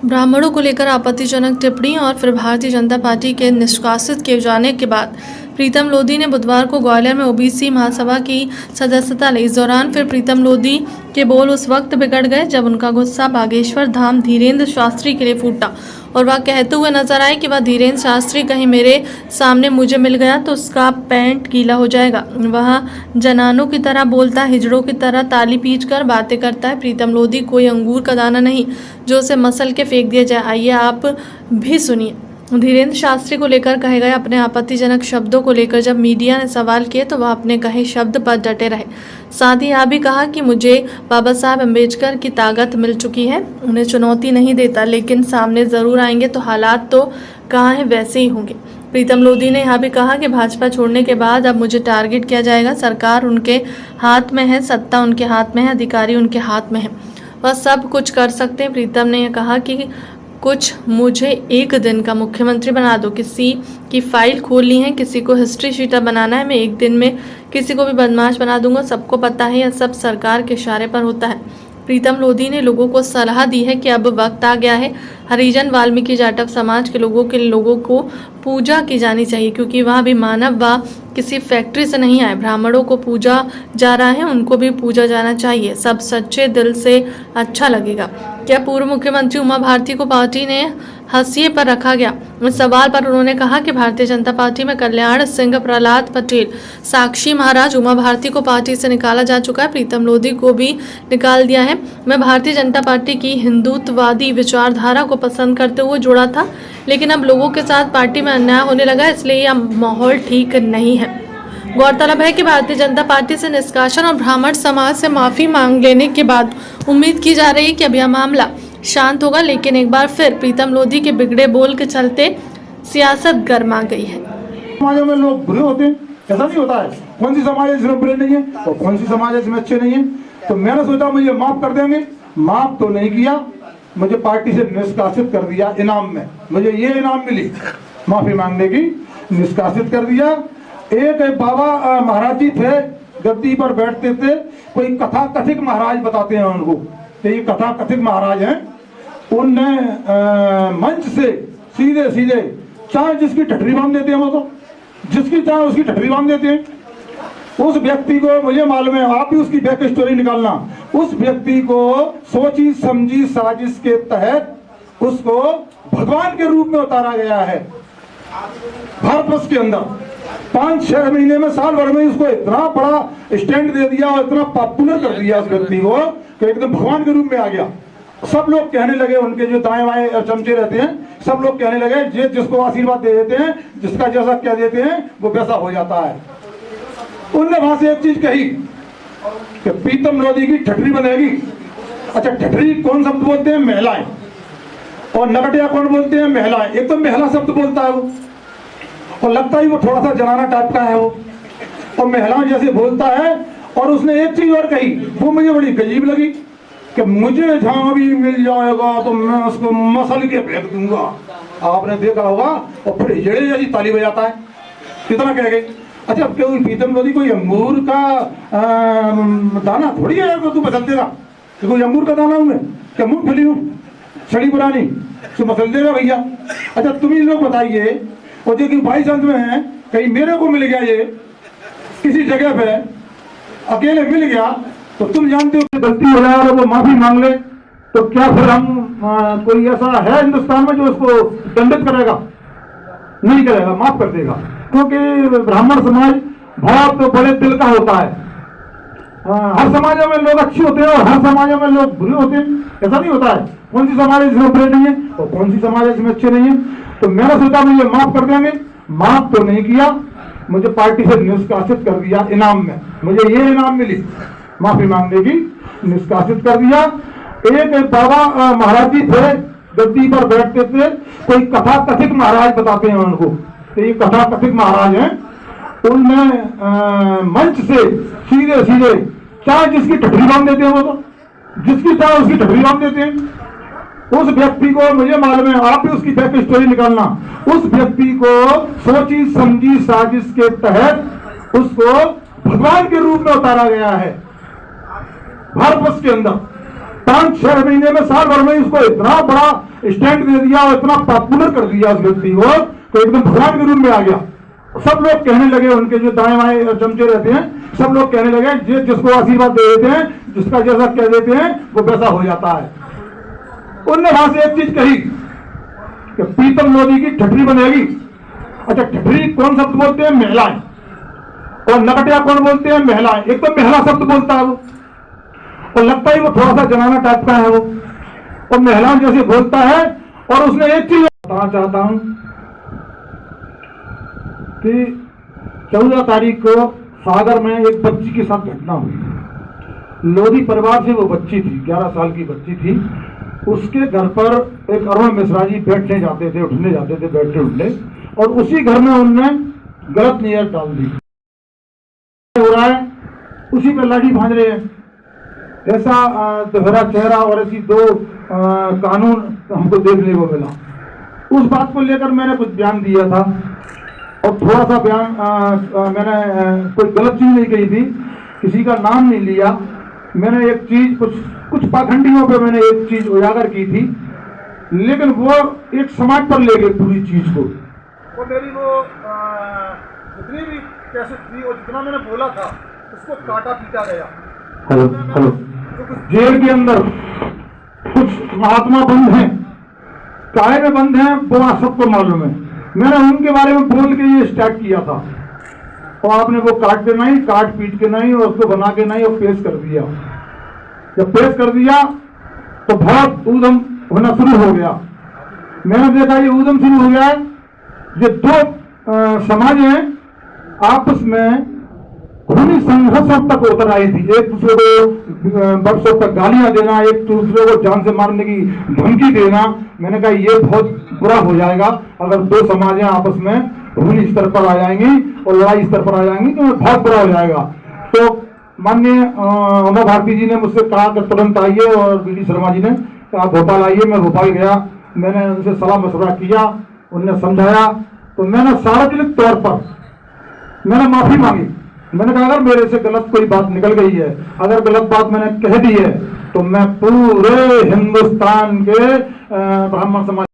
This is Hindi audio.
ब्राह्मणों को लेकर आपत्तिजनक टिप्पणी और फिर भारतीय जनता पार्टी के निष्कासित किए जाने के बाद प्रीतम लोधी ने बुधवार को ग्वालियर में ओबीसी महासभा की सदस्यता ली। इस दौरान फिर प्रीतम लोधी के बोल उस वक्त बिगड़ गए जब उनका गुस्सा बागेश्वर धाम धीरेन्द्र शास्त्री के लिए फूटा और वह कहते हुए नजर आए कि वह धीरेन्द्र शास्त्री कहीं मेरे सामने मुझे मिल गया तो उसका पैंट गीला हो जाएगा। वह जनानों की तरह बोलता है, हिजड़ों की तरह ताली पीट कर बातें करता है। प्रीतम लोधी कोई अंगूर का दाना नहीं जो उसे मसल के फेंक दिया जाए। आइए आप भी सुनिए। धीरेन्द्र शास्त्री को लेकर कहे गए अपने आपत्तिजनक शब्दों को लेकर जब मीडिया ने सवाल किए तो वह अपने कहे शब्द पर डटे रहे। साथ ही यह भी कहा कि मुझे बाबा साहब अम्बेडकर की ताकत मिल चुकी है, उन्हें चुनौती नहीं देता, लेकिन सामने जरूर आएंगे तो हालात तो कहाँ है वैसे ही होंगे। प्रीतम लोधी ने यह भी कहा कि भाजपा छोड़ने के बाद अब मुझे टारगेट किया जाएगा। सरकार उनके हाथ में है, सत्ता उनके हाथ में है, अधिकारी उनके हाथ में है, वह सब कुछ कर सकते हैं। प्रीतम ने यह कहा कि कुछ मुझे एक दिन का मुख्यमंत्री बना दो, किसी की फाइल खोलनी है, किसी को हिस्ट्री शीटर बनाना है, मैं एक दिन में किसी को भी बदमाश बना दूंगा। सबको पता है यह सब सरकार के इशारे पर होता है। प्रीतम लोधी ने लोगों को सलाह दी है कि अब वक्त आ गया है, हरिजन वाल्मीकि जाटव समाज के लोगों को पूजा की जानी चाहिए क्योंकि वह भी मानव व किसी फैक्ट्री से नहीं आए। ब्राह्मणों को पूजा जा रहा है, उनको भी पूजा जाना चाहिए, सब सच्चे दिल से अच्छा लगेगा। क्या पूर्व मुख्यमंत्री उमा भारती को पार्टी ने हाशिए पर रखा गया? इस सवाल पर उन्होंने कहा कि भारतीय जनता पार्टी में कल्याण सिंह, प्रहलाद पटेल, साक्षी महाराज, उमा भारती को पार्टी से निकाला जा चुका है, प्रीतम लोधी को भी निकाल दिया है। मैं भारतीय जनता पार्टी की हिंदुत्ववादी विचारधारा को पसंद करते हुए जुड़ा था, लेकिन अब लोगों के साथ पार्टी में अन्याय होने लगा, इसलिए यह माहौल ठीक नहीं है। गौरतलब है कि भारतीय जनता पार्टी से निष्कासन और ब्राह्मण समाज से माफी मांग लेने के बाद उम्मीद की जा रही है कि अब यह मामला शांत होगा, लेकिन एक बार फिर प्रीतम लोधी के बिगड़े बोल के चलते सियासत गर्मा गई है। समाजों में लोग बुरे होते हैं, ऐसा नहीं होता है। कौन सी समाज है जिसमें बुरे नहीं है और कौन सी समाज है जिसमें अच्छे नहीं है। तो मैंने सोचा मुझे माफ कर देंगे, माफ तो नहीं किया, मुझे पार्टी से निष्कासित कर दिया। इनाम में मुझे ये इनाम मिली माफी मांगने की, निष्कासित कर दिया। एक बाबा महाराज जी थे, गद्दी पर बैठते थे, कोई कथा कथिक महाराज बताते हैं उनको, तो ये कथा कथिक महाराज हैं। उनने मंच से सीधे सीधे चाहे जिसकी ठठरी बांध देते हैं, वो तो जिसकी चाहे उसकी ठठरी बांध देते हैं। उस व्यक्ति को मुझे मालूम है, आप भी उसकी बैक स्टोरी निकालना, उस व्यक्ति को सोची समझी साजिश के तहत उसको भगवान के रूप में उतारा गया है। भारतवर्ष के अंदर 5-6 महीने में, साल भर में उसको इतना बड़ा स्टैंड दे दिया और इतना पॉपुलर कर दिया उस व्यक्ति को कि एकदम भगवान के रूप में आ गया। सब लोग कहने लगे, उनके जो दाएं बाएं चमचे रहते हैं, सब लोग कहने लगे जिसको आशीर्वाद दे देते हैं, जिसका जैसा कह देते हैं वो वैसा हो जाता है। उनने वहां से एक चीज कही कि प्रीतम लोधी की ठठरी बनेगी। अच्छा, ठठरी कौन शब्द बोलते हैं? महिलाएं। और नगटिया कौन बोलते हैं? महिलाएं। एक तो महिला शब्द बोलता है वो, और लगता ही वो थोड़ा सा जनाना टाइप का है वो, और महिला जैसे बोलता है। और उसने एक चीज और कही, वो मुझे बड़ी गजीब लगी कि मुझे जहां भी मिल जाएगा तो मैं उसको मसल के फेंक दूंगा। आपने देखा होगा, और फिर हिजड़े जैसी ताली बजाता है, कितना कह गई। अच्छा, अब क्या प्रीतम लोधी कोई अंगूर का दाना थोड़ी है तो तू मसल देगा? कोई अंगूर का दाना हूं मैं क्या? मूंगफली हूं छड़ी पुरानी, तो मसल देगा भैया? अच्छा, तुम ही लोग बताइए, और जो कि बाई चांस में है, कहीं मेरे को मिल गया ये किसी जगह पे अकेले मिल गया, तो तुम जानते हो कि गलती हो जाए और वो माफी मांग ले, तो क्या फिर हम कोई ऐसा है हिंदुस्तान में जो उसको दंडित करेगा? नहीं करेगा, माफ कर देगा, क्योंकि ब्राह्मण समाज बहुत बड़े दिल का होता है। हर समाजों में लोग अच्छे होते हैं और हर समाजों में लोग बुरे होते हैं, ऐसा नहीं होता है। कौन सी समाज है जिसमें बुरे नहीं है और कौन सी समाज है जिसमें अच्छे नहीं है। तो मैंने सोचा मुझे माफ कर देंगे, माफ तो नहीं किया, मुझे पार्टी से निष्कासित कर दिया। इनाम में मुझे ये इनाम मिली माफी मांगने की, निष्कासित कर दिया। एक बाबा महाराज जी थे, गद्दी पर बैठते थे, कोई कथा कथिक महाराज बताते हैं उनको, तो ये कथा कथिक महाराज हैं। उनने मंच से सीधे सीधे चाहे जिसकी ठठरी बांध देते हैं, वो तो जिसकी चाहे उसकी ठठरी बांध देते हैं। उस व्यक्ति को मुझे मालूम है, आप भी उसकी बैक स्टोरी निकालना, उस व्यक्ति को सोची समझी साजिश के तहत उसको भगवान के रूप में उतारा गया है भारतवर्ष के अंदर। 5-6 महीने में, साल भर में इसको इतना बड़ा स्टैंड दे दिया और इतना पॉपुलर कर दिया उस व्यक्ति को तो एकदम भगवान के रूप में आ गया। सब लोग कहने लगे, उनके जो दाएं बाएं चमचे रहते हैं, सब लोग कहने लगे जिसको आशीर्वाद दे देते हैं, जिसका जैसा कह देते हैं वो वैसा हो जाता है। उनने वहां से एक चीज कही कि प्रीतम लोधी की ठठरी बनेगी। अच्छा, ठठरी कौन शब्द बोलते हैं? महिलाएं। और नकटिया कौन बोलते हैं? महिलाएं। एक तो महिला शब्द बोलता है वो, और लगता ही वो थोड़ा सा जनाना टाइप का है वो, और महिलाएं जैसे बोलता है। और उसने एक चीज बताना चाहता हूं कि 14 तारीख को सागर में एक बच्ची के साथ घटना हुई। लोधी परिवार से वो बच्ची थी, 11 साल की बच्ची थी। उसके घर पर एक अरुण मिश्रा जी बैठने जाते थे, उठने जाते थे, बैठने उठने, और उसी घर में उनने गलत नीयत डाल दी। हो रहा है उसी पे लाठी भांज रहे हैं। ऐसा दोहरा चेहरा और ऐसी दो कानून हमको देखने को मिला। उस बात को लेकर मैंने कुछ बयान दिया था और थोड़ा सा बयान मैंने कोई गलत चीज नहीं कही थी, किसी का नाम नहीं लिया। मैंने एक चीज कुछ पाखंडियों पे मैंने एक चीज उजागर की थी, लेकिन वो एक समाज पर ले गए पूरी चीज को। वो मेरी वो जितनी भी कैसेट थी और जितना मैंने बोला था उसको काटा पीटा गया। हेलो, जेल के अंदर कुछ महात्मा बंद हैं, काहे में बंद हैं वो आप सबको मालूम है। मैंने उनके बारे में बोल के ये स्टार्ट किया था और आपने वो काट के नहीं, काट पीट के नहीं, और उसको बना के नहीं, और पेश कर दिया। जब पेश कर दिया तो बहुत ऊधम होना शुरू हो गया। मैंने देखा ये ऊधम शुरू हो गया। ये दो समाज हैं आपस में खूनी संघर्ष तक उतर आई थी। एक दूसरे को बरसों तक गालियां देना, एक दूसरे को जान से मारने की धमकी देना। मैंने कहा ये बहुत बुरा हो जाएगा अगर दो समाजें आपस में खूनी स्तर पर आ जाएंगी और लड़ाई स्तर पर आ जाएंगी तो बहुत बुरा हो जाएगा। तो माननीय उमा भारती जी ने मुझसे कहा कि तुरंत आइए, और बीडी शर्मा जी ने कहा भोपाल आइए। मैं भोपाल गया, मैंने उनसे सलाह मशवरा किया, उनने समझाया। तो मैंने सार्वजनिक तौर पर मैंने माफी मांगी। मैंने कहा अगर मेरे से गलत कोई बात निकल गई है, अगर गलत बात मैंने कह दी है, तो मैं पूरे हिंदुस्तान के ब्राह्मण समाज